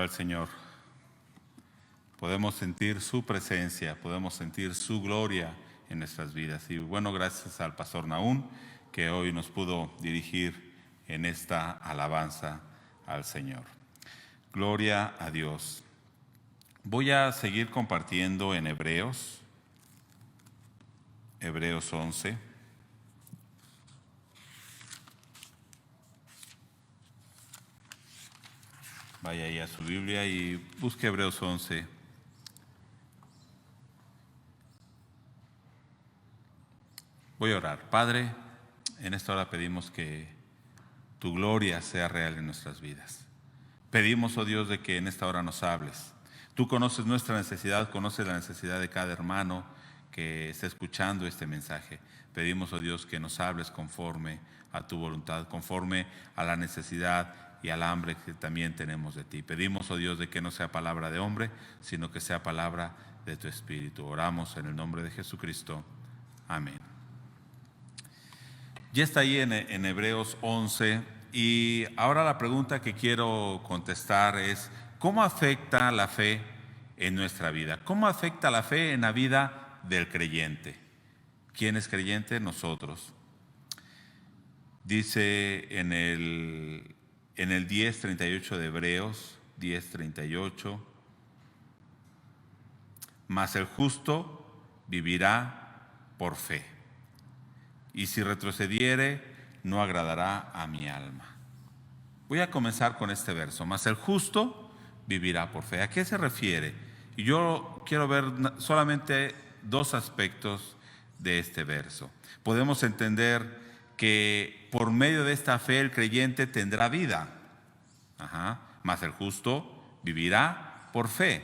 al Señor. Podemos sentir su presencia, podemos sentir su gloria en nuestras vidas. Y bueno, gracias al pastor Nahum, que hoy nos pudo dirigir en esta alabanza al Señor. Gloria a Dios. Voy a seguir compartiendo en Hebreos 11. Vaya ahí a su Biblia y busque Hebreos 11. Voy a orar. Padre, en esta hora pedimos que tu gloria sea real en nuestras vidas. Pedimos, oh Dios, de que en esta hora nos hables. Tú conoces nuestra necesidad, conoces la necesidad de cada hermano que está escuchando este mensaje. Pedimos, oh Dios, que nos hables conforme a tu voluntad, conforme a la necesidad y al hambre que también tenemos de ti. Pedimos, oh Dios, de que no sea palabra de hombre, sino que sea palabra de tu Espíritu. Oramos en el nombre de Jesucristo. Amén. Ya está ahí en Hebreos 11 y ahora la pregunta que quiero contestar es: ¿cómo afecta la fe en nuestra vida? ¿Cómo afecta la fe en la vida del creyente? ¿Quién es creyente? Nosotros. Dice en el 10:38 de Hebreos 10:38, mas el justo vivirá por fe, y si retrocediere, no agradará a mi alma. Voy a comenzar con este verso: mas el justo vivirá por fe. ¿A qué se refiere? Y yo quiero ver solamente dos aspectos de este verso. Podemos entender que por medio de esta fe el creyente tendrá vida. Mas el justo vivirá por fe.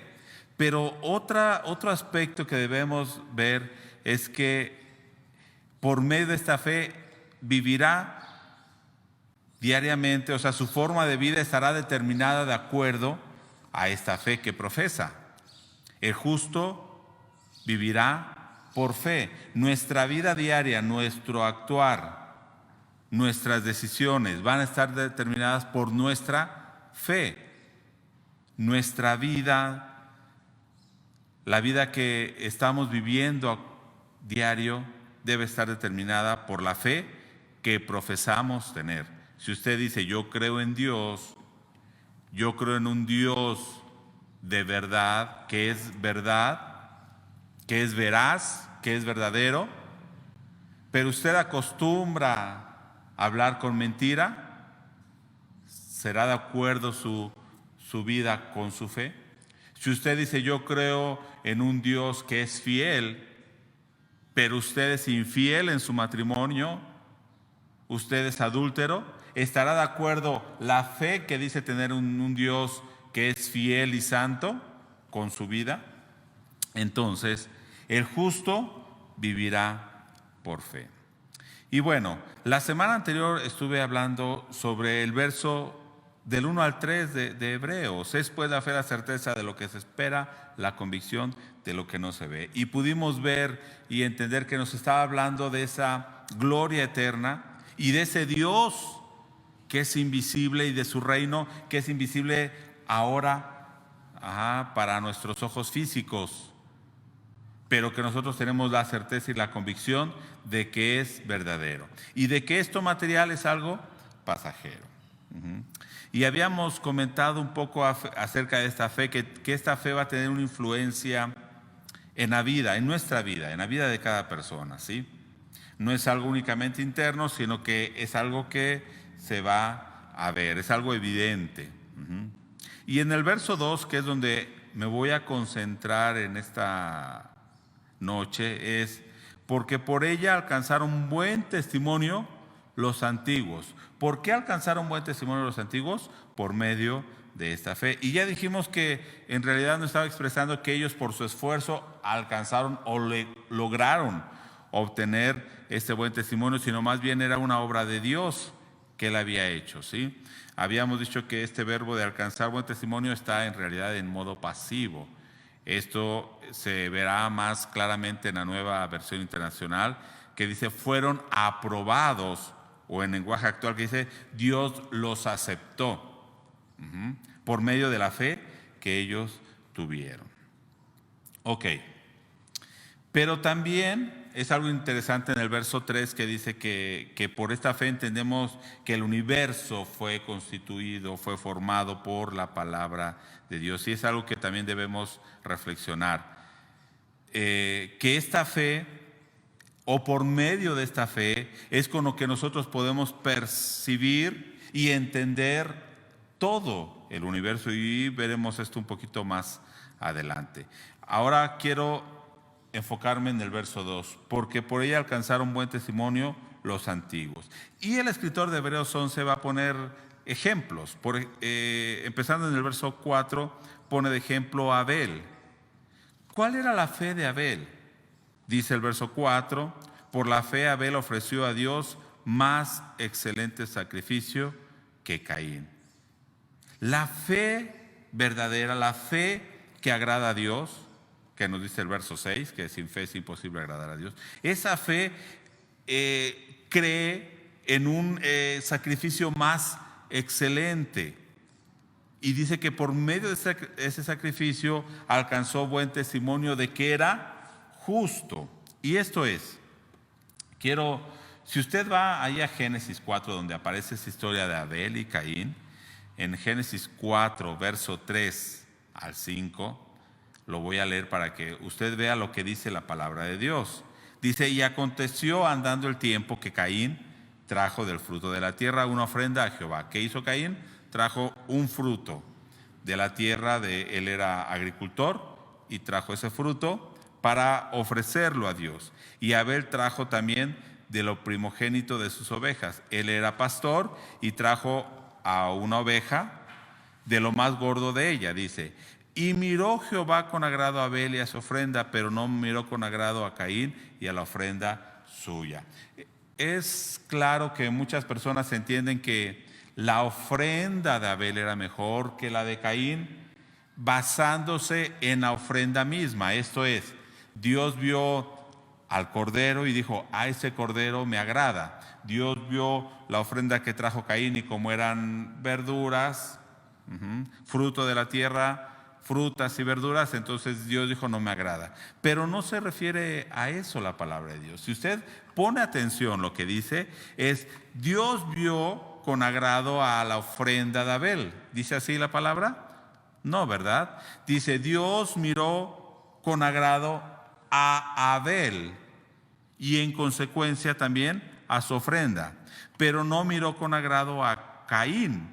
Pero otro aspecto que debemos ver es que por medio de esta fe vivirá diariamente, o sea, su forma de vida estará determinada de acuerdo a esta fe que profesa. El justo vivirá por fe. Nuestra vida diaria, nuestro actuar, nuestras decisiones van a estar determinadas por nuestra fe. Nuestra vida, la vida que estamos viviendo diario, debe estar determinada por la fe que profesamos tener. Si usted dice: yo creo en Dios, yo creo en un Dios de verdad, que es veraz, que es verdadero, pero usted acostumbra a hablar con mentira, ¿será de acuerdo su vida con su fe? Si usted dice: yo creo en un Dios que es fiel, pero usted es infiel en su matrimonio, usted es adúltero, ¿estará de acuerdo la fe que dice tener un Dios que es fiel y santo con su vida? Entonces, el justo vivirá por fe. Y bueno, la semana anterior estuve hablando sobre el verso del 1 al 3 de Hebreos. Es pues la fe la certeza de lo que se espera, la convicción de lo que no se ve. Y pudimos ver y entender que nos estaba hablando de esa gloria eterna y de ese Dios que es invisible, y de su reino que es invisible ahora para nuestros ojos físicos, pero que nosotros tenemos la certeza y la convicción de que es verdadero y de que esto material es algo pasajero. Y habíamos comentado un poco acerca de esta fe, que esta fe va a tener una influencia en la vida, en nuestra vida, en la vida de cada persona, ¿sí? No es algo únicamente interno, sino que es algo que se va a ver, es algo evidente. Y en el verso 2, que es donde me voy a concentrar en esta noche, es: porque por ella alcanzaron buen testimonio los antiguos. ¿Por qué alcanzaron buen testimonio los antiguos? Por medio de esta fe. Y ya dijimos que en realidad no estaba expresando que ellos por su esfuerzo alcanzaron o lograron obtener este buen testimonio, sino más bien era una obra de Dios que él había hecho, ¿sí? Habíamos dicho que este verbo de alcanzar buen testimonio está en realidad en modo pasivo. Esto se verá más claramente en la Nueva Versión Internacional, que dice: fueron aprobados, o en lenguaje actual que dice: Dios los aceptó. Por medio de la fe que ellos tuvieron. Ok. Pero también es algo interesante en el verso 3 que dice que por esta fe entendemos que el universo fue constituido, fue formado por la palabra de Dios. Y es algo que también debemos reflexionar. Que esta fe, o por medio de esta fe, es con lo que nosotros podemos percibir y entender todo el universo. Y veremos esto un poquito más adelante. Ahora quiero enfocarme en el verso 2, porque por ella alcanzaron buen testimonio los antiguos. Y el escritor de Hebreos 11 va a poner ejemplos. Empezando en el verso 4, pone de ejemplo a Abel. ¿Cuál era la fe de Abel? Dice el verso 4, por la fe Abel ofreció a Dios más excelente sacrificio que Caín. La fe verdadera, la fe que agrada a Dios, que nos dice el verso 6, que sin fe es imposible agradar a Dios. Esa fe cree en un sacrificio más excelente. Y dice que por medio de ese sacrificio alcanzó buen testimonio de que era justo. Y esto es, si usted va ahí a Génesis 4, donde aparece esa historia de Abel y Caín, en Génesis 4, verso 3 al 5, lo voy a leer para que usted vea lo que dice la palabra de Dios. Dice, y aconteció andando el tiempo que Caín trajo del fruto de la tierra una ofrenda a Jehová. ¿Qué hizo Caín? Trajo un fruto de la tierra, él era agricultor y trajo ese fruto para ofrecerlo a Dios. Y Abel trajo también de lo primogénito de sus ovejas. Él era pastor y trajo a una oveja de lo más gordo de ella, dice. Y miró Jehová con agrado a Abel y a su ofrenda, pero no miró con agrado a Caín y a la ofrenda suya. Es claro que muchas personas entienden que la ofrenda de Abel era mejor que la de Caín, basándose en la ofrenda misma. Esto es, Dios vio al cordero y dijo, a ese cordero me agrada. Dios vio la ofrenda que trajo Caín y como eran verduras, fruto de la tierra, frutas y verduras, entonces Dios dijo no me agrada. Pero no se refiere a eso la palabra de Dios. Si usted pone atención, lo que dice es, Dios vio con agrado a la ofrenda de Abel. ¿Dice así la palabra? No, ¿verdad? Dice, Dios miró con agrado a Abel y en consecuencia también a su ofrenda, pero no miró con agrado a Caín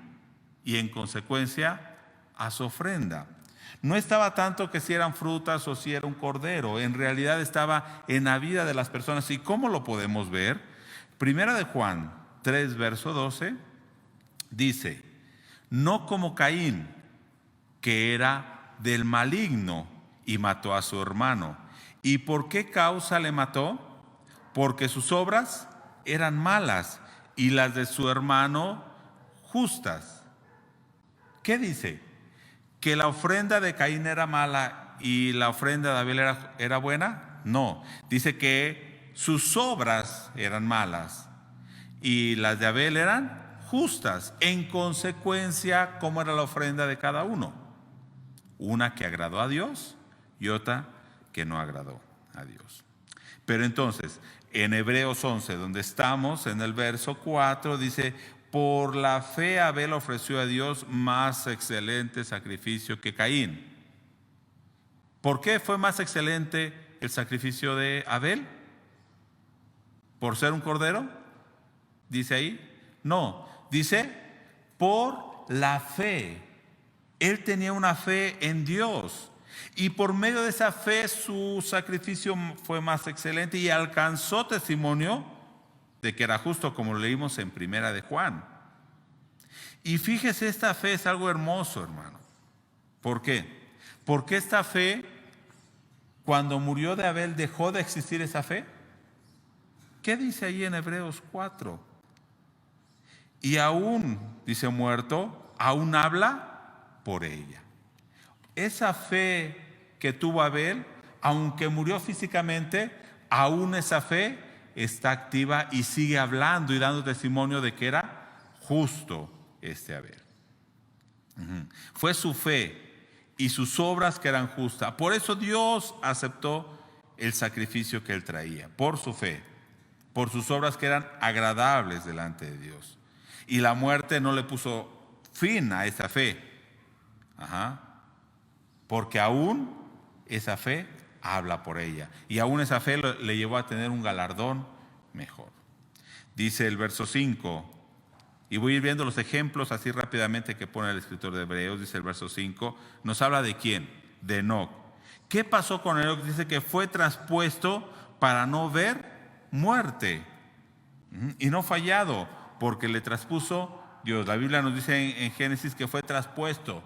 y en consecuencia a su ofrenda. No estaba tanto que si eran frutas o si era un cordero, en realidad estaba en la vida de las personas. ¿Y cómo lo podemos ver? Primera de Juan 3, verso 12, dice, no como Caín, que era del maligno y mató a su hermano. ¿Y por qué causa le mató? Porque sus obras eran malas y las de su hermano justas. ¿Qué dice? ¿Que la ofrenda de Caín era mala y la ofrenda de Abel era buena? No, dice que sus obras eran malas y las de Abel eran justas. En consecuencia, ¿cómo era la ofrenda de cada uno? Una que agradó a Dios y otra que no agradó a Dios. Pero entonces, en Hebreos 11, donde estamos, en el verso 4, dice, por la fe Abel ofreció a Dios más excelente sacrificio que Caín. ¿Por qué fue más excelente el sacrificio de Abel? ¿Por ser un cordero? ¿Dice ahí? No, dice por la fe. Él tenía una fe en Dios y por medio de esa fe su sacrificio fue más excelente y alcanzó testimonio de que era justo, como leímos en Primera de Juan. Y fíjese, esta fe es algo hermoso, hermano. ¿Por qué? Porque esta fe, cuando murió de Abel, ¿dejó de existir esa fe? ¿Qué dice ahí en Hebreos 4? Y aún, dice muerto, aún habla por ella. Esa fe que tuvo Abel, aunque murió físicamente, aún esa fe está activa y sigue hablando y dando testimonio de que era justo este Abel. Fue su fe y sus obras que eran justas. Por eso Dios aceptó el sacrificio que él traía, por su fe, por sus obras que eran agradables delante de Dios. Y la muerte no le puso fin a esa fe. Porque aún esa fe habla por ella. Y aún esa fe le llevó a tener un galardón mejor. Dice el verso 5, y voy a ir viendo los ejemplos así rápidamente que pone el escritor de Hebreos. Dice el verso 5, nos habla de quién, de Enoc. ¿Qué pasó con Enoc? Dice que fue traspuesto para no ver muerte. Y no fallado, porque le traspuso Dios. La Biblia nos dice en Génesis que fue traspuesto.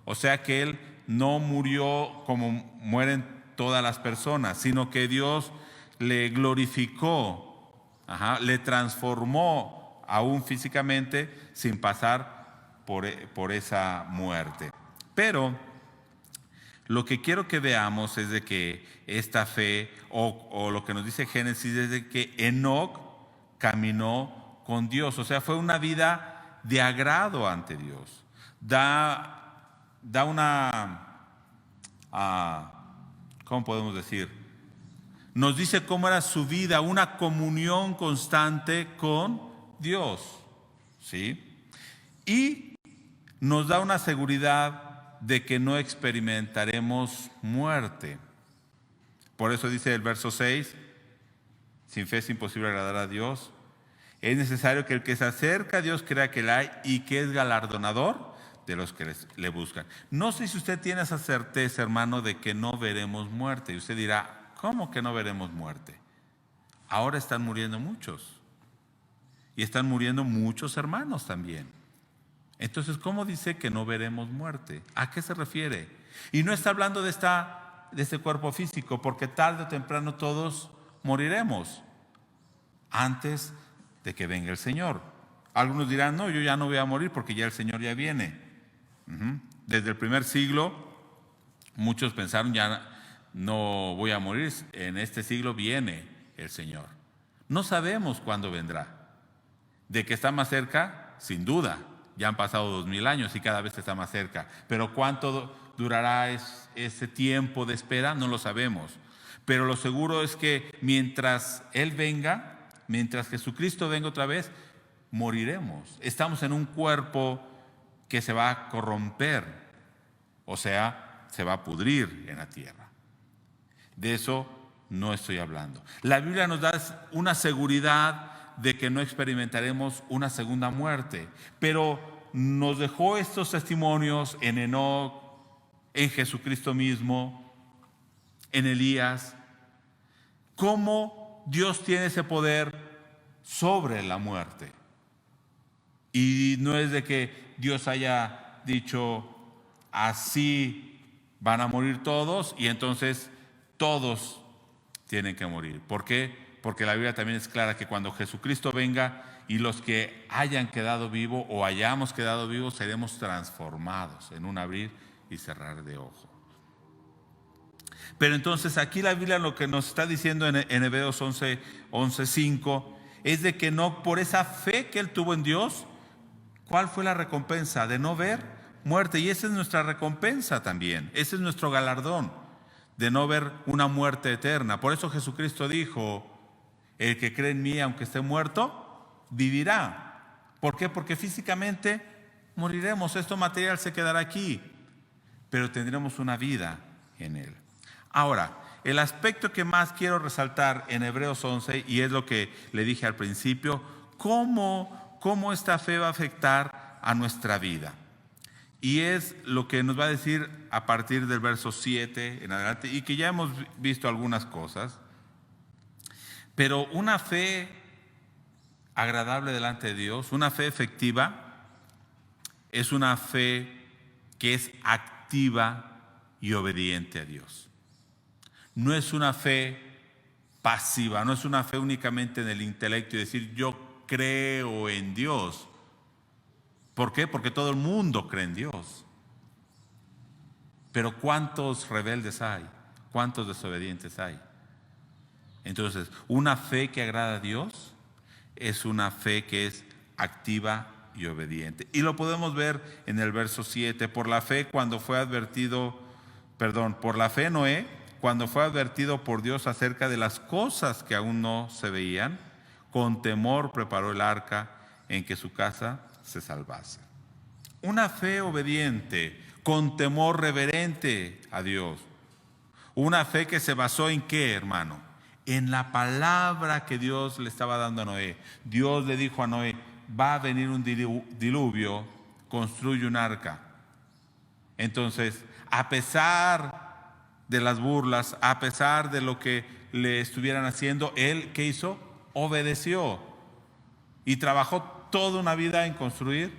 O sea que él no murió como mueren todas las personas, sino que Dios le glorificó, le transformó aún físicamente sin pasar por esa muerte. Pero lo que quiero que veamos es de que esta fe, o lo que nos dice Génesis, es de que Enoc caminó con Dios. O sea, fue una vida de agrado ante Dios. Da una, ¿cómo podemos decir? Nos dice cómo era su vida, una comunión constante con Dios, ¿sí? Y nos da una seguridad de que no experimentaremos muerte. Por eso dice el verso 6, sin fe es imposible agradar a Dios. Es necesario que el que se acerca a Dios crea que la hay y que es galardonador de los que le buscan. No sé si usted tiene esa certeza, hermano, de que no veremos muerte. Y usted dirá, ¿cómo que no veremos muerte? Ahora están muriendo muchos. Y están muriendo muchos hermanos también. Entonces, ¿cómo dice que no veremos muerte? ¿A qué se refiere? Y no está hablando de este cuerpo físico, porque tarde o temprano todos moriremos antes de que venga el Señor. Algunos dirán, no, yo ya no voy a morir porque ya el Señor ya viene. Desde el primer siglo, muchos pensaron, ya no voy a morir, en este siglo viene el Señor. No sabemos cuándo vendrá. De que está más cerca, sin duda. Ya han pasado 2000 años y cada vez está más cerca. Pero cuánto durará ese tiempo de espera, no lo sabemos. Pero lo seguro es que mientras Él venga, mientras Jesucristo venga otra vez, moriremos. Estamos en un cuerpo que se va a corromper, o sea, se va a pudrir en la tierra. De eso no estoy hablando. La Biblia nos da una seguridad de que no experimentaremos una segunda muerte, pero nos dejó estos testimonios en Enoc, en Jesucristo mismo, en Elías, cómo Dios tiene ese poder sobre la muerte. Y no es de que Dios haya dicho, así van a morir todos y entonces todos tienen que morir. ¿Por qué? Porque la Biblia también es clara que cuando Jesucristo venga y los que hayan quedado vivos o hayamos quedado vivos, seremos transformados en un abrir y cerrar de ojos. Pero entonces aquí la Biblia lo que nos está diciendo en Hebreos 11:5 es de que no, por esa fe que él tuvo en Dios, ¿cuál fue la recompensa? De no ver muerte. Y esa es nuestra recompensa también, ese es nuestro galardón, de no ver una muerte eterna. Por eso Jesucristo dijo, el que cree en mí, aunque esté muerto, vivirá. ¿Por qué? Porque físicamente moriremos, esto material se quedará aquí, pero tendremos una vida en él. Ahora, el aspecto que más quiero resaltar en Hebreos 11, y es lo que le dije al principio, cómo esta fe va a afectar a nuestra vida. Y es lo que nos va a decir a partir del verso 7 en adelante, y que ya hemos visto algunas cosas. Pero una fe agradable delante de Dios, una fe efectiva, es una fe que es activa y obediente a Dios. No es una fe pasiva, no es una fe únicamente en el intelecto y decir yo creo en Dios. ¿Por qué? Porque todo el mundo cree en Dios. Pero ¿cuántos rebeldes hay? ¿Cuántos desobedientes hay? Entonces, una fe que agrada a Dios es una fe que es activa y obediente. Y lo podemos ver en el verso 7. Por la fe Noé, cuando fue advertido por Dios acerca de las cosas que aún no se veían, con temor preparó el arca en que su casa se salvase. Una fe obediente, con temor reverente a Dios. Una fe que se basó en ¿qué, hermano? En la palabra que Dios le estaba dando a Noé. Dios le dijo a Noé, va a venir un diluvio, construye un arca. Entonces, a pesar de las burlas, a pesar de lo que le estuvieran haciendo, él, ¿qué hizo? Obedeció y trabajó toda una vida en construir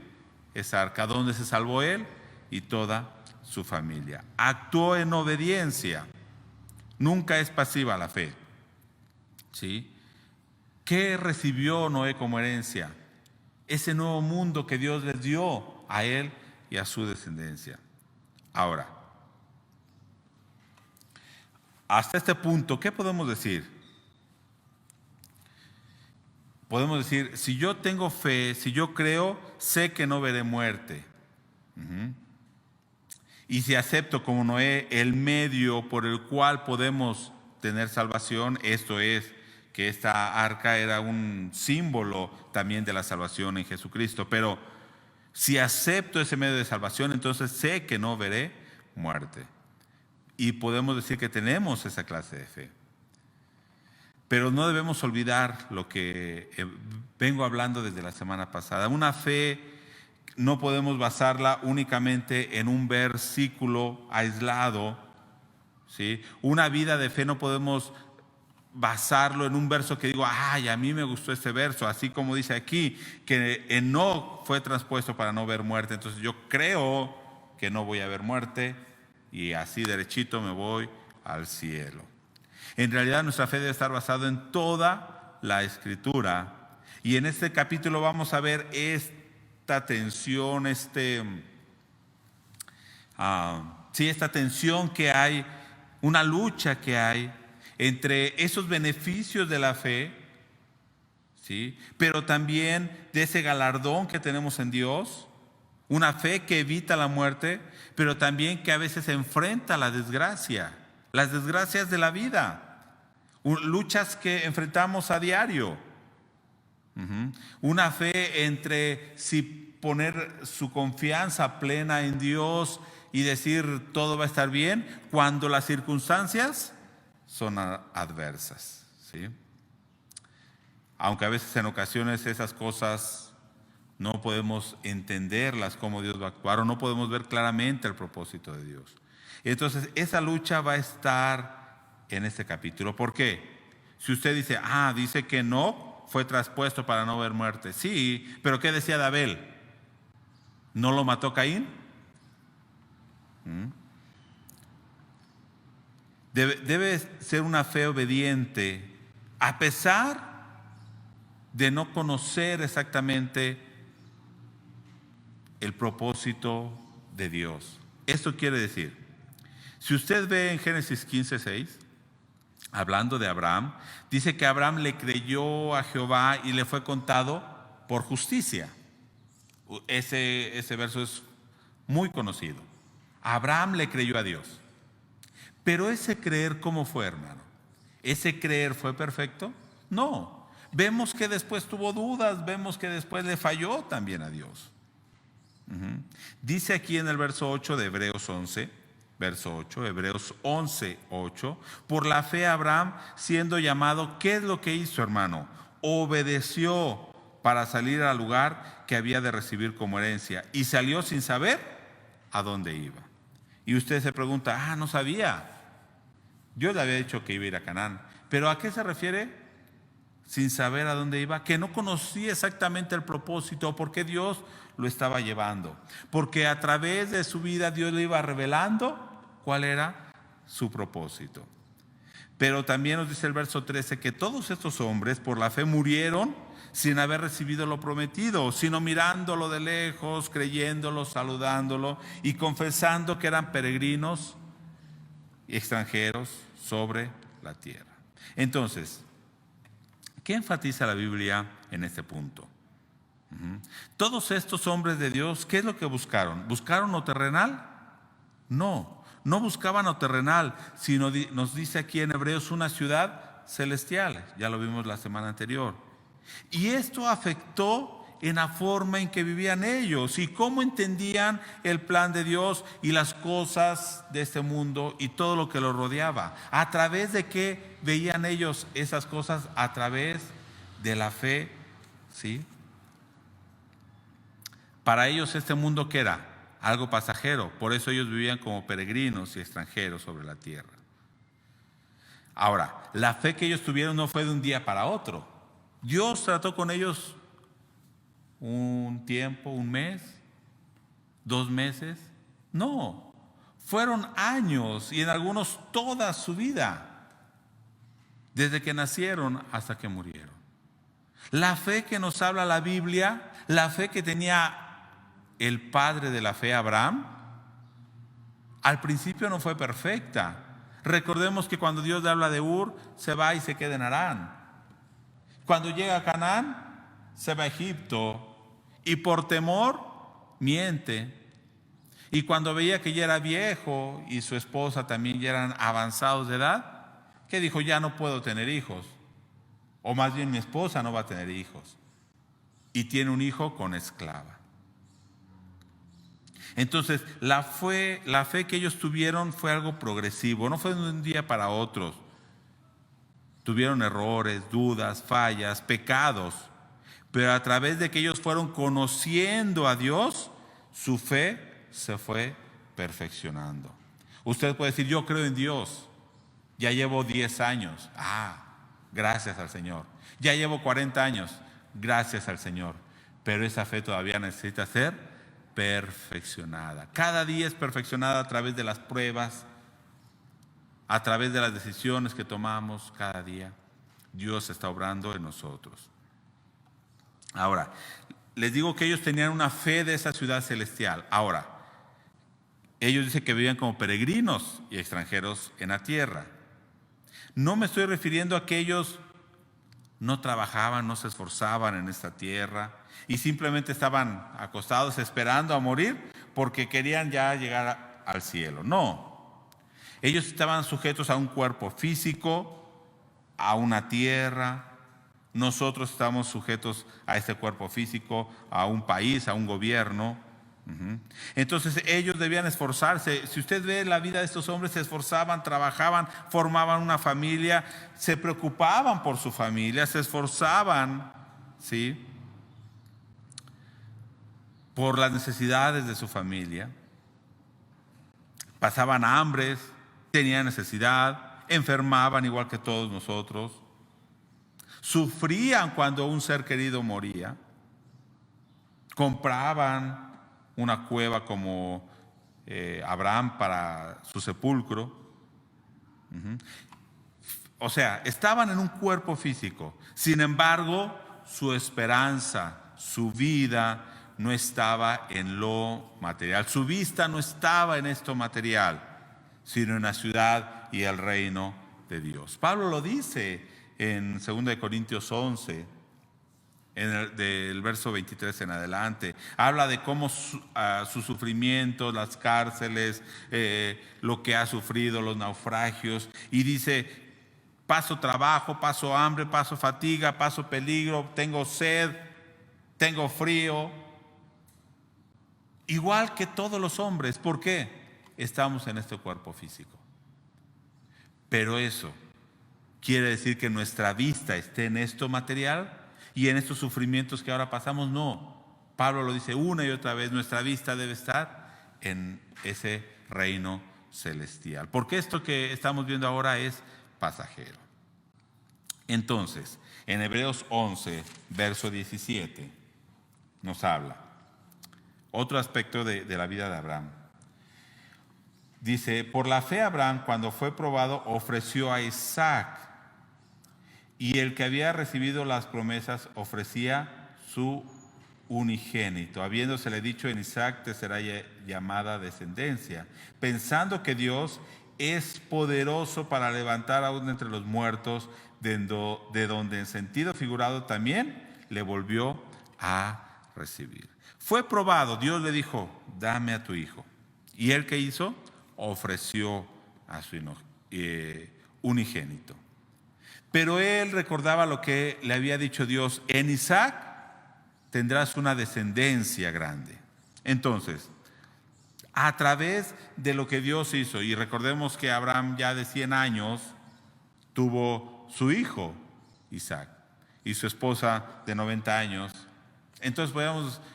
esa arca, donde se salvó él y toda su familia. Actuó en obediencia. Nunca es pasiva la fe. ¿Sí? ¿Qué recibió Noé como herencia? Ese nuevo mundo que Dios les dio a él y a su descendencia. Ahora, hasta este punto, ¿qué podemos decir? Podemos decir, si yo tengo fe, si yo creo, sé que no veré muerte. Y si acepto como Noé el medio por el cual podemos tener salvación, esto es, que esta arca era un símbolo también de la salvación en Jesucristo. Pero si acepto ese medio de salvación, entonces sé que no veré muerte. Y podemos decir que tenemos esa clase de fe. Pero no debemos olvidar lo que vengo hablando desde la semana pasada. Una fe no podemos basarla únicamente en un versículo aislado, ¿sí? Una vida de fe no podemos basarlo en un verso que digo, ay, a mí me gustó este verso, así como dice aquí, que Enoc fue traspuesto para no ver muerte. Entonces yo creo que no voy a ver muerte y así derechito me voy al cielo. En realidad nuestra fe debe estar basada en toda la Escritura. Y en este capítulo vamos a ver esta tensión, esta tensión que hay, una lucha que hay entre esos beneficios de la fe, ¿sí? Pero también de ese galardón que tenemos en Dios, una fe que evita la muerte, pero también que a veces enfrenta la desgracia, las desgracias de la vida, luchas que enfrentamos a diario. Una fe entre si poner su confianza plena en Dios y decir todo va a estar bien cuando las circunstancias son adversas, ¿sí? Aunque a veces en ocasiones esas cosas no podemos entenderlas, cómo Dios va a actuar, o no podemos ver claramente el propósito de Dios. Entonces esa lucha va a estar en este capítulo. ¿Por qué? Si usted dice, dice que no fue traspuesto para no ver muerte. Sí, pero ¿qué decía de Abel? ¿No lo mató Caín? Debe ser una fe obediente, a pesar de no conocer exactamente el propósito de Dios. Esto quiere decir, si usted ve en Génesis 15:6, hablando de Abraham, dice que Abraham le creyó a Jehová y le fue contado por justicia. Ese verso es muy conocido. Abraham le creyó a Dios. Pero ese creer, ¿cómo fue, hermano? ¿Ese creer fue perfecto? No. Vemos que después tuvo dudas, vemos que después le falló también a Dios. Dice aquí en el verso 8 de Hebreos 11, Hebreos 11:8, por la fe Abraham, siendo llamado, ¿qué es lo que hizo, hermano? Obedeció para salir al lugar que había de recibir como herencia y salió sin saber a dónde iba. Y usted se pregunta, no sabía. Dios le había dicho que iba a ir a Canaán. ¿Pero a qué se refiere? Sin saber a dónde iba, que no conocía exactamente el propósito, por qué Dios lo estaba llevando. Porque a través de su vida Dios le iba revelando cuál era su propósito. Pero también nos dice el verso 13 que todos estos hombres por la fe murieron sin haber recibido lo prometido, sino mirándolo de lejos, creyéndolo, saludándolo y confesando que eran peregrinos y extranjeros sobre la tierra. Entonces, ¿qué enfatiza la Biblia en este punto? Todos estos hombres de Dios, ¿qué es lo que buscaron? ¿Buscaron lo terrenal? No, no buscaban lo terrenal, sino nos dice aquí en Hebreos una ciudad celestial. Ya lo vimos la semana anterior. Y esto afectó en la forma en que vivían ellos y cómo entendían el plan de Dios y las cosas de este mundo y todo lo que los rodeaba. ¿A través de qué veían ellos esas cosas? A través de la fe, ¿sí? Para ellos este mundo, ¿qué era? Algo pasajero. Por eso ellos vivían como peregrinos y extranjeros sobre la tierra. Ahora, la fe que ellos tuvieron no fue de un día para otro. Dios trató con ellos un tiempo, un mes, 2 meses. No, fueron años y en algunos toda su vida, desde que nacieron hasta que murieron. La fe que nos habla la Biblia, la fe que tenía el padre de la fe, Abraham, al principio no fue perfecta. Recordemos que cuando Dios le habla de Ur, se va y se queda en Harán. Cuando llega a Canaán, se va a Egipto y por temor miente. Y cuando veía que ya era viejo y su esposa también ya eran avanzados de edad, ¿qué dijo? Ya no puedo tener hijos. O más bien mi esposa no va a tener hijos. Y tiene un hijo con esclava. Entonces, la fe que ellos tuvieron fue algo progresivo, no fue de un día para otro. Tuvieron errores, dudas, fallas, pecados, pero a través de que ellos fueron conociendo a Dios, su fe se fue perfeccionando. Usted puede decir, yo creo en Dios, ya llevo 10 años, gracias al Señor. Ya llevo 40 años, gracias al Señor, pero esa fe todavía necesita ser perfeccionada. Cada día es perfeccionada a través de las pruebas, a través de las decisiones que tomamos cada día. Dios está obrando en nosotros. Ahora, les digo que ellos tenían una fe de esa ciudad celestial. Ahora, ellos dicen que vivían como peregrinos y extranjeros en la tierra. No me estoy refiriendo a que ellos no trabajaban, no se esforzaban en esta tierra y simplemente estaban acostados esperando a morir porque querían ya llegar al cielo. No. Ellos estaban sujetos a un cuerpo físico, a una tierra. Nosotros estamos sujetos a este cuerpo físico, a un país, a un gobierno. Entonces ellos debían esforzarse. Si usted ve la vida de estos hombres, se esforzaban, trabajaban, formaban una familia, se preocupaban por su familia, se esforzaban, ¿sí?, por las necesidades de su familia. Pasaban hambres, tenían necesidad, enfermaban igual que todos nosotros, sufrían cuando un ser querido moría, compraban una cueva como Abraham para su sepulcro. O sea, estaban en un cuerpo físico. Sin embargo, su esperanza, su vida no estaba en lo material. Su vista no estaba en esto material, sino en la ciudad y el reino de Dios. Pablo lo dice en 2 Corintios 11, del verso 23 en adelante. Habla de cómo sus sufrimientos, las cárceles, lo que ha sufrido, los naufragios. Y dice, paso trabajo, paso hambre, paso fatiga, paso peligro, tengo sed, tengo frío. Igual que todos los hombres. ¿Por qué? Estamos en este cuerpo físico. Pero eso quiere decir que nuestra vista esté en esto material y en estos sufrimientos que ahora pasamos. No. Pablo lo dice una y otra vez, nuestra vista debe estar en ese reino celestial. Porque esto que estamos viendo ahora es pasajero. Entonces, en Hebreos 11, verso 17, nos habla otro aspecto de la vida de Abraham. Dice, por la fe Abraham, cuando fue probado, ofreció a Isaac, y el que había recibido las promesas ofrecía su unigénito, habiéndosele dicho, en Isaac te será llamada descendencia, pensando que Dios es poderoso para levantar aún entre los muertos, de donde en sentido figurado también le volvió a recibir. Fue probado, Dios le dijo, dame a tu hijo. ¿Y él qué hizo? Ofreció a su unigénito. Pero él recordaba lo que le había dicho Dios: en Isaac tendrás una descendencia grande. Entonces, a través de lo que Dios hizo, y recordemos que Abraham ya de 100 años tuvo su hijo Isaac y su esposa de 90 años. Entonces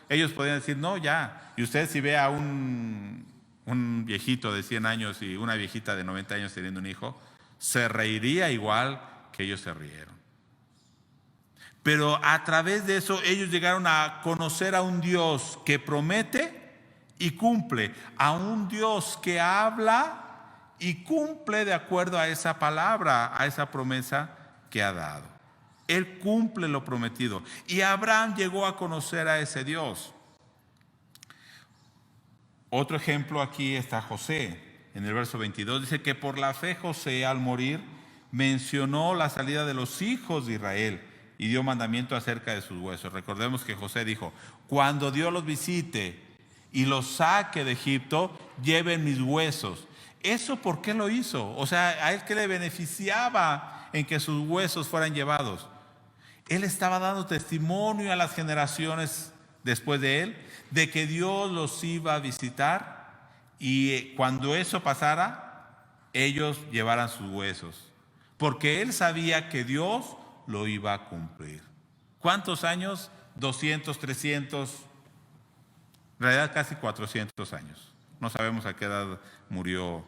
ellos podían decir, no, ya. Y usted, si ve a un viejito de 100 años y una viejita de 90 años teniendo un hijo, se reiría igual que ellos se rieron. Pero a través de eso ellos llegaron a conocer a un Dios que promete y cumple, a un Dios que habla y cumple de acuerdo a esa palabra, a esa promesa que ha dado. Él cumple lo prometido. Y Abraham llegó a conocer a ese Dios. Otro ejemplo aquí está José. En el verso 22 dice que por la fe José, al morir, mencionó la salida de los hijos de Israel y dio mandamiento acerca de sus huesos. Recordemos que José dijo, cuando Dios los visite y los saque de Egipto, lleven mis huesos. ¿Eso por qué lo hizo? O sea, ¿a él qué le beneficiaba en que sus huesos fueran llevados? Él estaba dando testimonio a las generaciones después de él de que Dios los iba a visitar, y cuando eso pasara, ellos llevaran sus huesos, porque él sabía que Dios lo iba a cumplir. ¿Cuántos años? 200, 300, en realidad casi 400 años. No sabemos a qué edad murió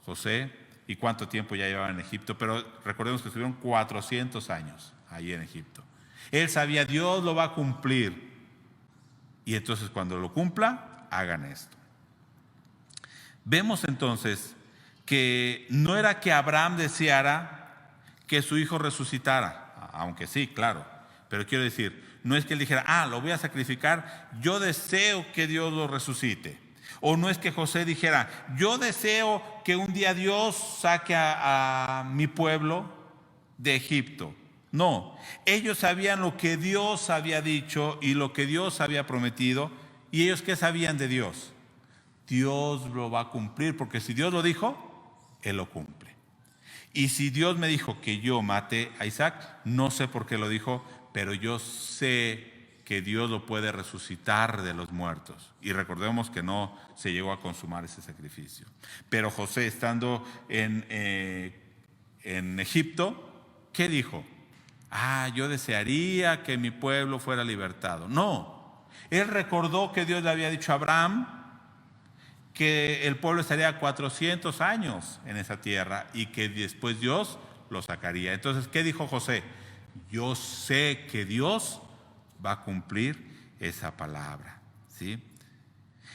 José y cuánto tiempo ya llevaba en Egipto, pero recordemos que estuvieron 400 años allí en Egipto. Él sabía, Dios lo va a cumplir. Y entonces cuando lo cumpla, hagan esto. Vemos entonces que no era que Abraham deseara que su hijo resucitara, aunque sí, claro, pero quiero decir, no es que él dijera, lo voy a sacrificar, yo deseo que Dios lo resucite. O no es que José dijera, yo deseo que un día Dios saque a mi pueblo de Egipto. No, ellos sabían lo que Dios había dicho y lo que Dios había prometido. ¿Y ellos qué sabían de Dios? Dios lo va a cumplir, porque si Dios lo dijo, Él lo cumple. Y si Dios me dijo que yo mate a Isaac, no sé por qué lo dijo, pero yo sé que Dios lo puede resucitar de los muertos. Y recordemos que no se llegó a consumar ese sacrificio. Pero José, estando en Egipto, ¿qué dijo? Yo desearía que mi pueblo fuera libertado. No, él recordó que Dios le había dicho a Abraham que el pueblo estaría 400 años en esa tierra y que después Dios lo sacaría. Entonces, ¿qué dijo José? Yo sé que Dios va a cumplir esa palabra, ¿sí?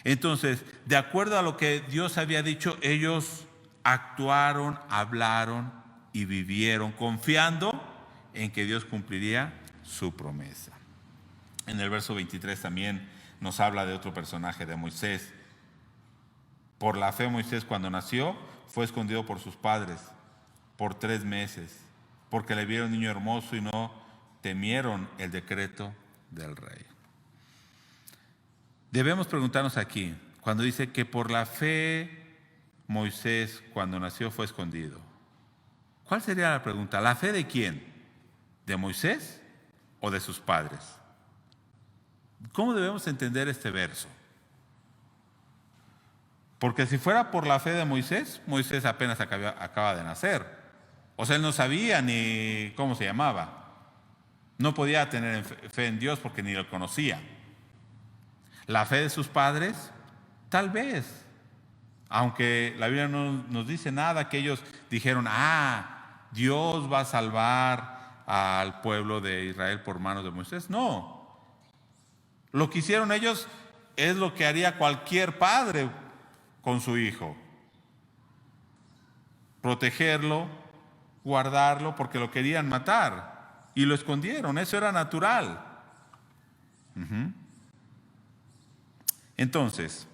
Entonces, de acuerdo a lo que Dios había dicho, ellos actuaron, hablaron y vivieron confiando en que Dios cumpliría su promesa. En el verso 23 también nos habla de otro personaje, de Moisés. Por la fe Moisés, cuando nació, fue escondido por sus padres por 3 meses, porque le vieron niño hermoso y no temieron el decreto del rey. Debemos preguntarnos aquí, cuando dice que por la fe Moisés, cuando nació, fue escondido. ¿Cuál sería la pregunta? ¿La fe de quién? ¿De Moisés o de sus padres? ¿Cómo debemos entender este verso? Porque si fuera por la fe de Moisés, Moisés apenas acaba de nacer. O sea, él no sabía ni cómo se llamaba. No podía tener fe en Dios porque ni lo conocía. La fe de sus padres, tal vez. Aunque la Biblia no nos dice nada que ellos dijeron, Dios va a salvar al pueblo de Israel por manos de Moisés. No. Lo que hicieron ellos es lo que haría cualquier padre con su hijo. Protegerlo, guardarlo, porque lo querían matar. Y lo escondieron, eso era natural. Entonces,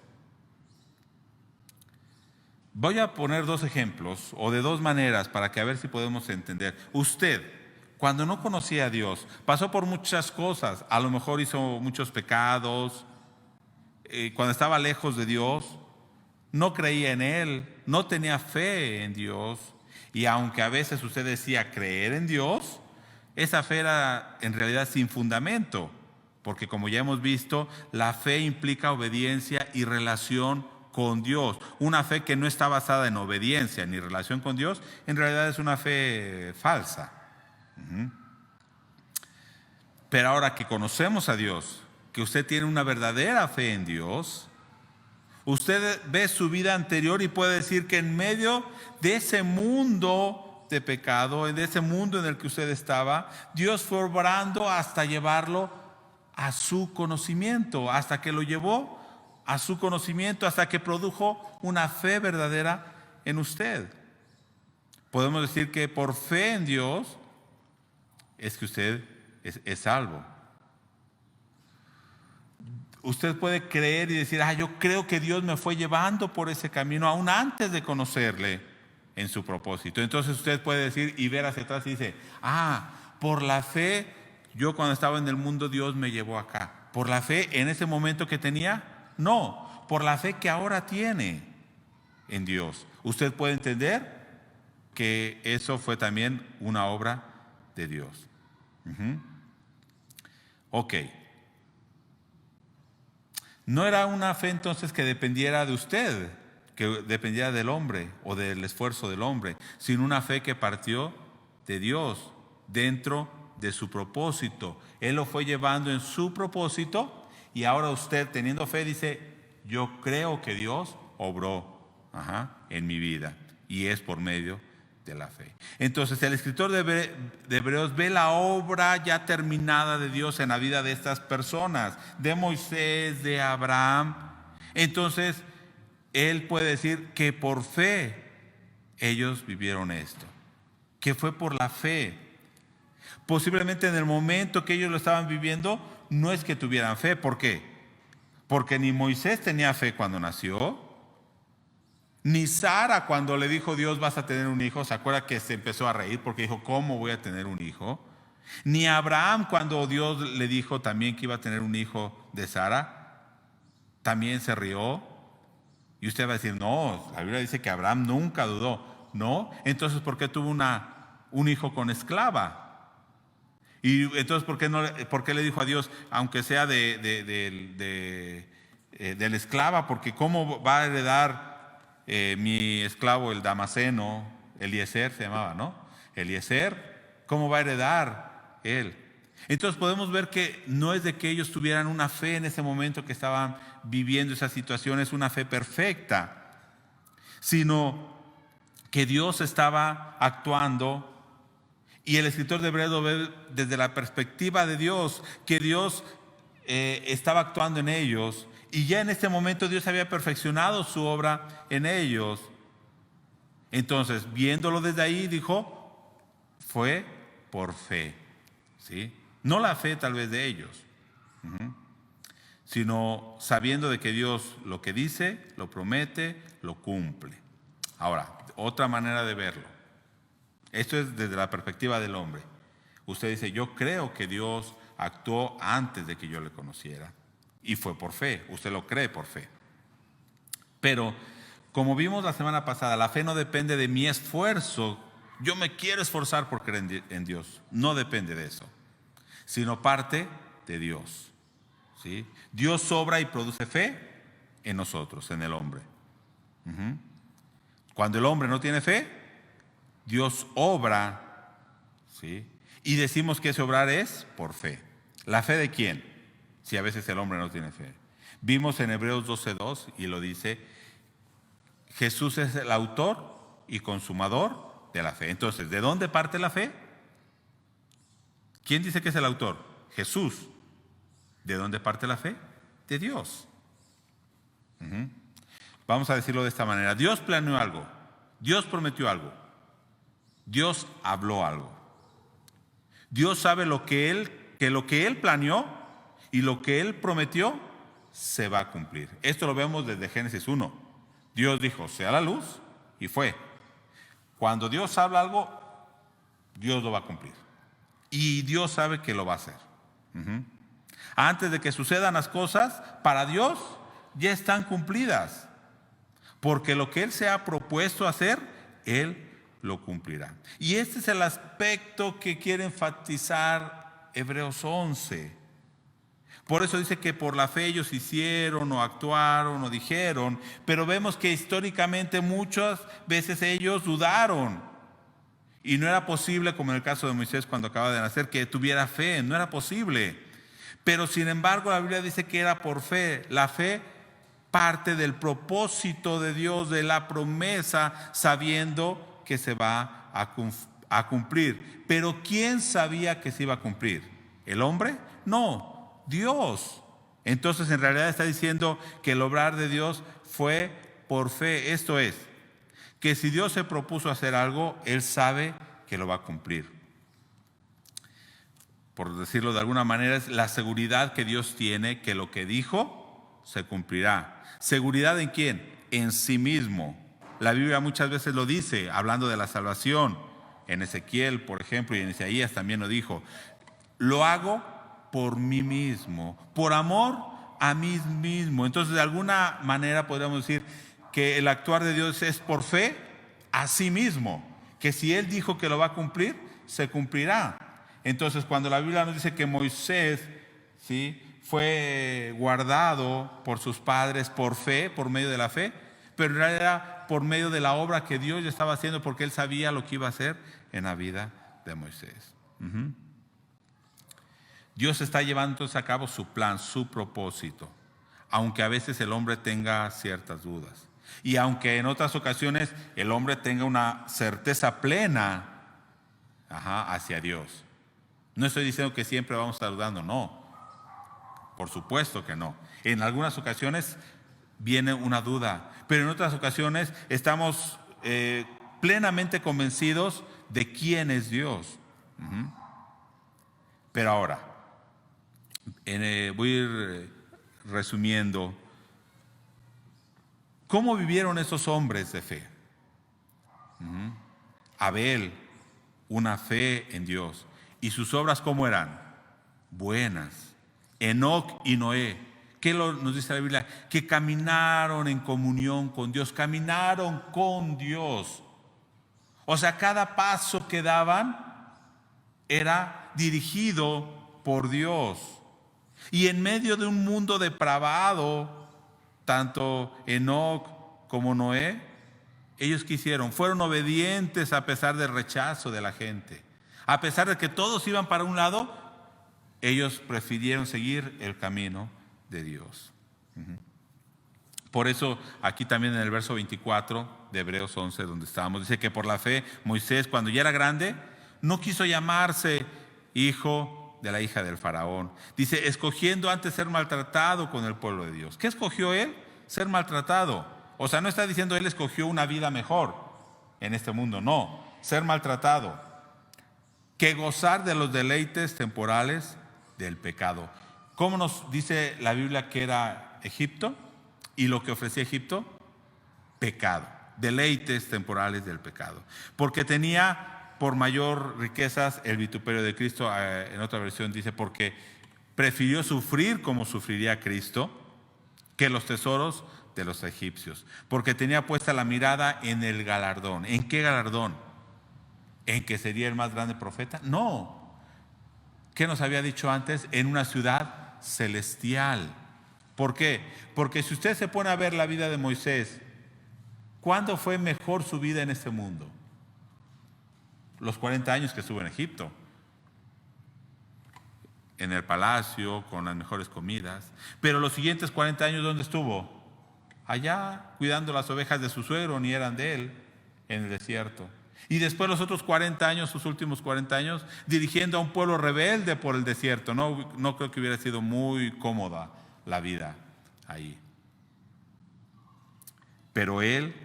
voy a poner 2 ejemplos, o de 2 maneras, para que a ver si podemos entender. Usted, cuando no conocía a Dios, pasó por muchas cosas, a lo mejor hizo muchos pecados, cuando estaba lejos de Dios, no creía en Él, no tenía fe en Dios, y aunque a veces usted decía creer en Dios, esa fe era en realidad sin fundamento, porque como ya hemos visto, la fe implica obediencia y relación con Dios. Una fe que no está basada en obediencia ni relación con Dios, en realidad es una fe falsa. Pero ahora que conocemos a Dios, que usted tiene una verdadera fe en Dios, usted ve su vida anterior y puede decir que en medio de ese mundo de pecado, de ese mundo en el que usted estaba, Dios fue obrando hasta llevarlo a su conocimiento, hasta que lo llevó a su conocimiento, hasta que produjo una fe verdadera en usted. Podemos decir que por fe en Dios es que usted es salvo. Usted puede creer y decir, yo creo que Dios me fue llevando por ese camino aún antes de conocerle en su propósito. Entonces usted puede decir y ver hacia atrás y dice, por la fe, yo cuando estaba en el mundo Dios me llevó acá. ¿Por la fe en ese momento que tenía? No, por la fe que ahora tiene en Dios. Usted puede entender que eso fue también una obra de Dios. Ok. No era una fe entonces que dependiera de usted, que dependiera del hombre o del esfuerzo del hombre, sino una fe que partió de Dios dentro de su propósito. Él lo fue llevando en su propósito y ahora usted teniendo fe dice, yo creo que Dios obró en mi vida y es por medio de la fe. Entonces el escritor de Hebreos ve la obra ya terminada de Dios en la vida de estas personas, de Moisés, de Abraham. Entonces él puede decir que por fe ellos vivieron esto, que fue por la fe. Posiblemente en el momento que ellos lo estaban viviendo no es que tuvieran fe. ¿Por qué? Porque ni Moisés tenía fe cuando nació, ni Sara cuando le dijo Dios vas a tener un hijo, ¿se acuerda que se empezó a reír porque dijo cómo voy a tener un hijo? Ni Abraham cuando Dios le dijo también que iba a tener un hijo de Sara, también se rió. Y usted va a decir, no, la Biblia dice que Abraham nunca dudó. No, entonces ¿por qué tuvo un hijo con esclava? Y entonces ¿por qué le dijo a Dios, aunque sea de la esclava? Porque ¿cómo va a heredar mi esclavo el Damaseno? Eliezer se llamaba, ¿no? Eliezer, ¿cómo va a heredar él? Entonces podemos ver que no es de que ellos tuvieran una fe en ese momento que estaban viviendo esas situaciones, una fe perfecta, sino que Dios estaba actuando. Y el escritor de Hebreos ve desde la perspectiva de Dios, que Dios estaba actuando en ellos. Y ya en este momento Dios había perfeccionado su obra en ellos. Entonces, viéndolo desde ahí, dijo, fue por fe. ¿Sí? No la fe tal vez de ellos, sino sabiendo de que Dios lo que dice, lo promete, lo cumple. Ahora, otra manera de verlo. Esto es desde la perspectiva del hombre. Usted dice, yo creo que Dios actuó antes de que yo le conociera. Y fue por fe, usted lo cree por fe. Pero, como vimos la semana pasada, la fe no depende de mi esfuerzo. Yo me quiero esforzar por creer en Dios. No depende de eso, sino parte de Dios. ¿Sí? Dios obra y produce fe en nosotros, en el hombre. Cuando el hombre no tiene fe, Dios obra, ¿sí? Y decimos que ese obrar es por fe. ¿La fe de quién? Si a veces el hombre no tiene fe. Vimos en Hebreos 12:2 y lo dice, Jesús es el autor y consumador de la fe. Entonces, ¿de dónde parte la fe? ¿Quién dice que es el autor? Jesús. ¿De dónde parte la fe? De Dios. Vamos a decirlo de esta manera. Dios planeó algo. Dios prometió algo. Dios habló algo. Dios sabe que lo que Él planeó y lo que Él prometió se va a cumplir. Esto lo vemos desde Génesis 1. Dios dijo, sea la luz, y fue. Cuando Dios habla algo, Dios lo va a cumplir. y Dios sabe que lo va a hacer. Antes de que sucedan las cosas, para Dios ya están cumplidas, porque lo que Él se ha propuesto hacer, Él lo cumplirá. Y este es el aspecto que quiere enfatizar Hebreos 11. Por eso dice que por la fe ellos hicieron o actuaron o dijeron, pero vemos que históricamente muchas veces ellos dudaron. Y no era posible, como en el caso de Moisés cuando acaba de nacer, que tuviera fe, no era posible. Pero sin embargo la Biblia dice que era por fe. La fe parte del propósito de Dios, de la promesa, sabiendo que se va a cumplir. Pero ¿quién sabía que se iba a cumplir? ¿El hombre? No, Dios. Entonces en realidad está diciendo que el obrar de Dios fue por fe. Esto es, que si Dios se propuso hacer algo, Él sabe que lo va a cumplir. Por decirlo de alguna manera, es la seguridad que Dios tiene que lo que dijo se cumplirá. ¿Seguridad en quién? En sí mismo. La Biblia muchas veces lo dice, hablando de la salvación. En Ezequiel, por ejemplo, y en Isaías también lo dijo. Lo hago por mí mismo, por amor a mí mismo. Entonces, de alguna manera podríamos decir que el actuar de Dios es por fe a sí mismo, que si Él dijo que lo va a cumplir, se cumplirá. Entonces, cuando la Biblia nos dice que Moisés, ¿sí?, fue guardado por sus padres por fe, por medio de la fe, pero en realidad era por medio de la obra que Dios ya estaba haciendo, porque Él sabía lo que iba a hacer en la vida de Moisés. Dios está llevando entonces a cabo su plan, su propósito, aunque a veces el hombre tenga ciertas dudas. Y aunque en otras ocasiones el hombre tenga una certeza plena hacia Dios. No estoy diciendo que siempre vamos a estar dudando, no. Por supuesto que no. En algunas ocasiones viene una duda, pero en otras ocasiones estamos plenamente convencidos de quién es Dios. Pero ahora, voy a ir resumiendo. ¿Cómo vivieron esos hombres de fe? Abel, una fe en Dios. ¿Y sus obras cómo eran? Buenas. Enoc y Noé, ¿qué nos dice la Biblia? Que caminaron en comunión con Dios, caminaron con Dios. O sea, cada paso que daban era dirigido por Dios. Y en medio de un mundo depravado, tanto Enoc como Noé, ellos ¿qué hicieron? Fueron obedientes a pesar del rechazo de la gente. A pesar de que todos iban para un lado, ellos prefirieron seguir el camino de Dios. Por eso aquí también en el verso 24 de Hebreos 11, donde estábamos, dice que por la fe Moisés, cuando ya era grande, no quiso llamarse hijo de la hija del faraón. Dice, escogiendo antes ser maltratado con el pueblo de Dios. ¿Qué escogió él? Ser maltratado. O sea, no está diciendo él escogió una vida mejor en este mundo, no, ser maltratado, que gozar de los deleites temporales del pecado. ¿Cómo nos dice la Biblia que era Egipto? Y lo que ofrecía Egipto, pecado, deleites temporales del pecado, porque tenía por mayor riquezas el vituperio de Cristo. En otra versión dice, porque prefirió sufrir como sufriría Cristo que los tesoros de los egipcios, porque tenía puesta la mirada en el galardón. ¿En qué galardón? ¿En que sería el más grande profeta? No. ¿Qué nos había dicho antes? En una ciudad celestial. ¿Por qué? Porque si usted se pone a ver la vida de Moisés, ¿cuándo fue mejor su vida en este mundo? Los 40 años que estuvo en Egipto, en el palacio, con las mejores comidas. Pero los siguientes 40 años, ¿dónde estuvo? Allá, cuidando las ovejas de su suegro, ni eran de él, en el desierto. Y después los otros 40 años, sus últimos 40 años, dirigiendo a un pueblo rebelde por el desierto. No creo que hubiera sido muy cómoda la vida ahí. Pero él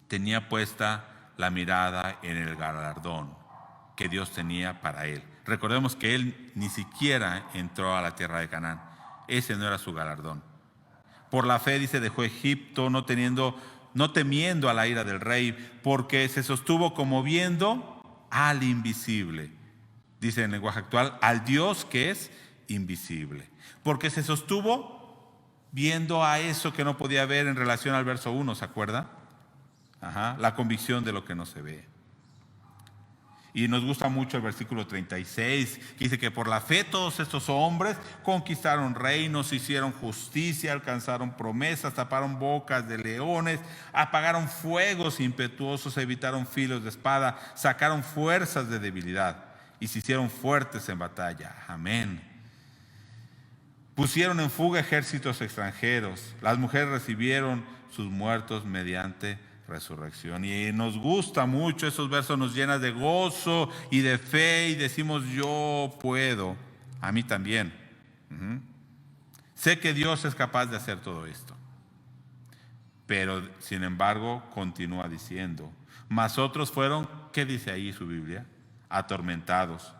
tenía puesta la mirada en el galardón que Dios tenía para él. Recordemos que él ni siquiera entró a la tierra de Canaán. Ese no era su galardón. Por la fe, dice, dejó Egipto, no temiendo a la ira del rey, porque se sostuvo como viendo al invisible. dice en lenguaje actual, al Dios que es invisible. Porque se sostuvo viendo a eso que no podía ver en relación al verso 1, ¿se acuerda? La convicción de lo que no se ve. Y nos gusta mucho el versículo 36, que dice que por la fe todos estos hombres conquistaron reinos, hicieron justicia, alcanzaron promesas, taparon bocas de leones, apagaron fuegos impetuosos, evitaron filos de espada, sacaron fuerzas de debilidad y se hicieron fuertes en batalla. Amén. Pusieron en fuga ejércitos extranjeros. Las mujeres recibieron sus muertos mediante resurrección. Y nos gusta mucho esos versos, nos llenan de gozo y de fe y decimos yo puedo. A mí también. Sé que Dios es capaz de hacer todo esto. Pero sin embargo continúa diciendo, mas otros fueron, ¿qué dice ahí su Biblia? Atormentados,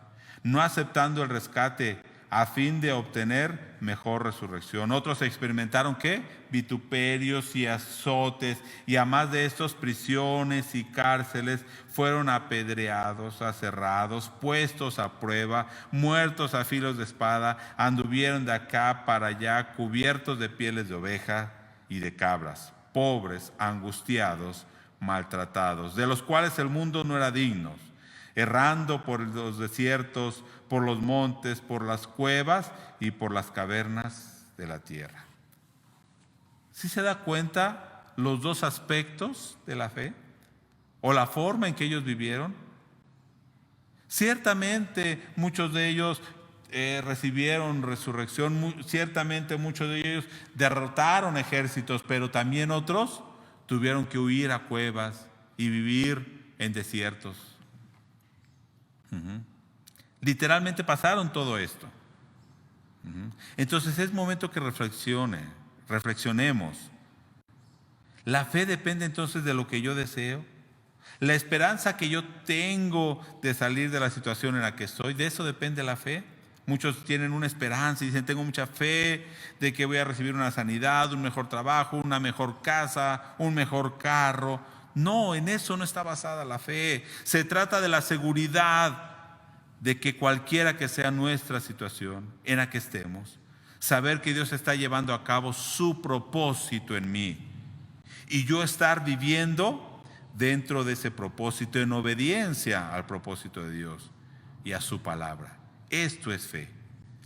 no aceptando el rescate a fin de obtener mejor resurrección. Otros experimentaron ¿qué? Vituperios y azotes, y a más de estos prisiones y cárceles, fueron apedreados, aserrados, puestos a prueba, muertos a filos de espada, anduvieron de acá para allá, cubiertos de pieles de oveja y de cabras, pobres, angustiados, maltratados, de los cuales el mundo no era digno, errando por los desiertos, por los montes, por las cuevas y por las cavernas de la tierra. ¿Sí se da cuenta los dos aspectos de la fe? ¿O la forma en que ellos vivieron? Ciertamente muchos de ellos recibieron resurrección, ciertamente muchos de ellos derrotaron ejércitos, pero también otros tuvieron que huir a cuevas y vivir en desiertos. Literalmente pasaron todo esto. Entonces es momento que reflexionemos. La fe depende entonces de lo que yo deseo. La esperanza que yo tengo de salir de la situación en la que estoy, de eso depende la fe. Muchos tienen una esperanza y dicen, tengo mucha fe de que voy a recibir una sanidad, un mejor trabajo, una mejor casa, un mejor carro. No, en eso no está basada la fe. Se trata de la seguridad de que cualquiera que sea nuestra situación en la que estemos, saber que Dios está llevando a cabo su propósito en mí y yo estar viviendo dentro de ese propósito en obediencia al propósito de Dios y a su palabra. Esto es fe.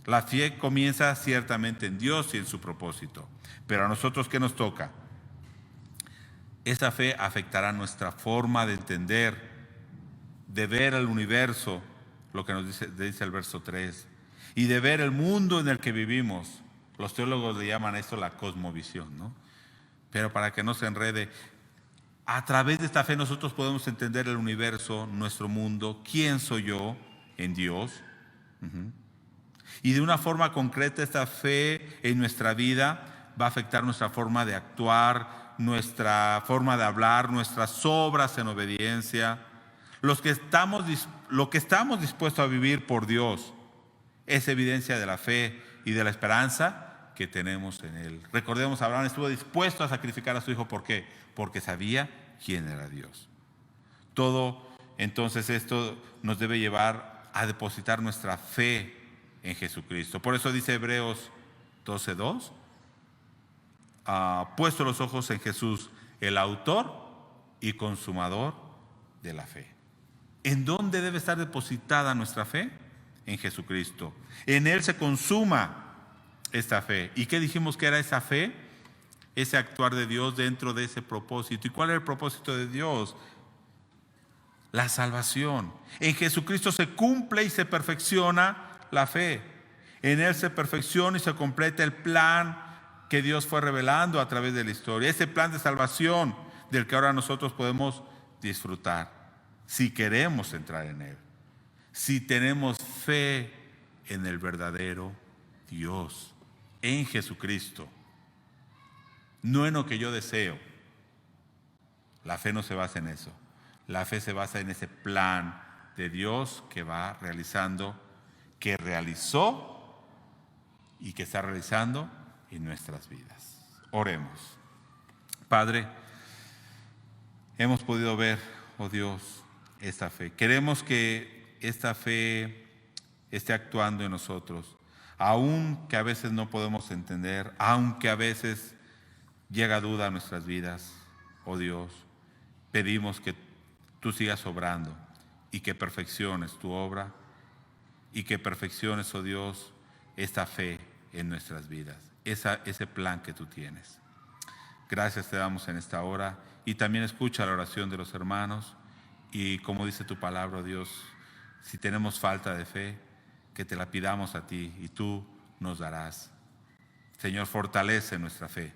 La fe comienza ciertamente en Dios y en su propósito, pero a nosotros ¿qué nos toca? Esa fe afectará nuestra forma de entender, de ver el universo, lo que nos dice el verso 3, y de ver el mundo en el que vivimos. Los teólogos le llaman a esto la cosmovisión, ¿no? Pero para que no se enrede, a través de esta fe nosotros podemos entender el universo, nuestro mundo, quién soy yo en Dios. Y de una forma concreta esta fe en nuestra vida va a afectar nuestra forma de actuar, nuestra forma de hablar, nuestras obras en obediencia. Lo que estamos dispuestos a vivir por Dios es evidencia de la fe y de la esperanza que tenemos en Él. Recordemos, Abraham estuvo dispuesto a sacrificar a su hijo. ¿Por qué? Porque sabía quién era Dios. Entonces esto nos debe llevar a depositar nuestra fe en Jesucristo. Por eso dice Hebreos 12:2, puesto los ojos en Jesús, el autor y consumador de la fe. ¿En dónde debe estar depositada nuestra fe? En Jesucristo. En Él se consuma esta fe. ¿Y qué dijimos que era esa fe? Ese actuar de Dios dentro de ese propósito. ¿Y cuál es el propósito de Dios? La salvación. En Jesucristo se cumple y se perfecciona la fe. En Él se perfecciona y se completa el plan que Dios fue revelando a través de la historia. Ese plan de salvación del que ahora nosotros podemos disfrutar. Si queremos entrar en Él, si tenemos fe en el verdadero Dios, en Jesucristo, no en lo que yo deseo. La fe no se basa en eso. La fe se basa en ese plan de Dios que va realizando, que realizó y que está realizando en nuestras vidas. Oremos. Padre, hemos podido ver, oh Dios, esta fe. Queremos que esta fe esté actuando en nosotros, aunque a veces no podemos entender, aunque a veces llega duda a nuestras vidas. Oh Dios, pedimos que tú sigas obrando y que perfecciones tu obra y que perfecciones, oh Dios, esta fe en nuestras vidas, ese plan que tú tienes. Gracias te damos en esta hora y también escucha la oración de los hermanos y como dice tu palabra, Dios, si tenemos falta de fe, que te la pidamos a ti y tú nos darás. Señor, fortalece nuestra fe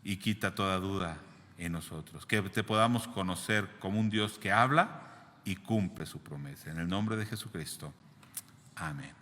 y quita toda duda en nosotros, que te podamos conocer como un Dios que habla y cumple su promesa. En el nombre de Jesucristo. Amén.